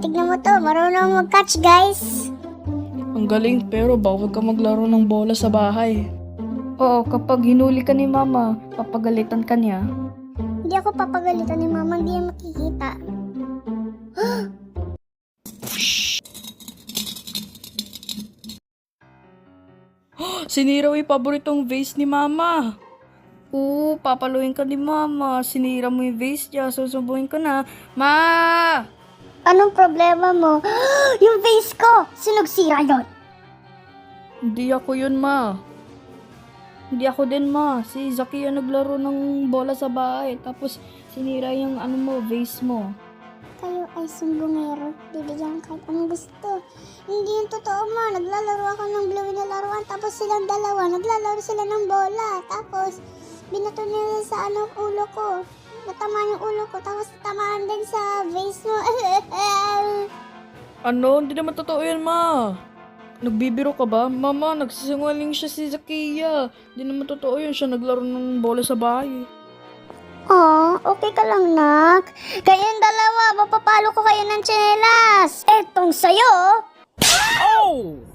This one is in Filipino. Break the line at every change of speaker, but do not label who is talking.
tignan mo to. Marunong mag-catch, guys.
Ang galing, pero bawal ka maglaro ng bola sa bahay. Oo, kapag hinuli ka ni mama, papagalitan ka niya.
Hindi ako papagalitan ni mama, hindi yan makikita.
Sinira mo yung paboritong vase ni mama. Oo, papaluin ka ni mama. Sinira mo yung vase niya, susubuhin ka na. Ma!
Anong problema mo? Yung vase ko! Sinugsira yun.
Hindi ako yun, ma. Hindi ako din, ma. Si Zaki ang naglaro ng bola sa bahay. Tapos sinira yung vase mo.
Kayo ay sumbongero. Bibigyan kahit anong gusto. Hindi yung totoo, ma. Naglalaro ako ng blue na laruan. Tapos silang dalawa, naglalaro sila ng bola. Tapos, binato nila sa ulo ko. Natamaan yung ulo ko. Tapos, tamaan din sa vase mo.
Ano? Hindi naman totoo yan, ma. Nagbibiro ka ba? Mama, nagsisingaling siya si Zakiya. Hindi naman totoo yun. Siya naglaro ng bola sa bahay.
Oh, okay ka lang, nak. Kayong dalawa, mapapalo ko kayo ng tsinelas. Etong sayo.
Oh!